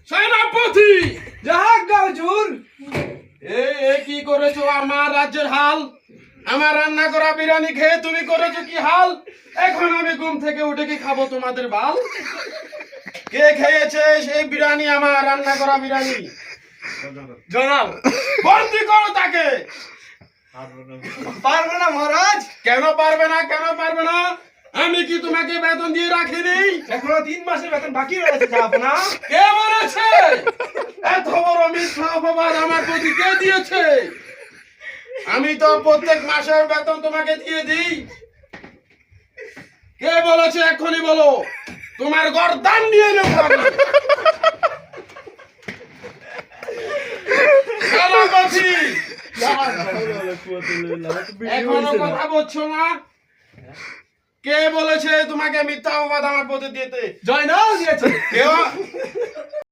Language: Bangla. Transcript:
সেনাপতি জাহাঙ্গা হুজুর। এ কি করেছো আমার রাজ্যের হাল? আমার রান্না করা বিরিয়ানি খেয়ে তুমি করেছো কি হাল? এখন আমি ঘুম থেকে উঠে কি খাবো তোমাদের বাল? কে খেয়েছে সেই বিরিয়ানি, আমার রান্না করা বিরিয়ানি? জনাব বন্দি করো তাকে। পারবো না মহারাজ, কেন পারবে না, কেন পারবে না? আমি কি তোমাকে বেতন দিয়ে রাখিনি? এখনো 3 মাসের বেতন বাকি রয়েছে জাহাপনা। কে বলেছে? এত বড় মিথ্যা অপবাদ আমার প্রতি কে দিয়েছে? আমি তো প্রত্যেক মাসের বেতন তোমাকে দিয়ে দিই। কে বলেছে এক্ষুনি বলো, তোমার গর্দান নিয়ে নেব আমি। সেনাপতি, এখনো কথা বলছো না? কে বলেছে তোমাকে মিথ্যা অপবাদ আমার প্রতি দিতে? জয়নাল দিয়েছে। কেউ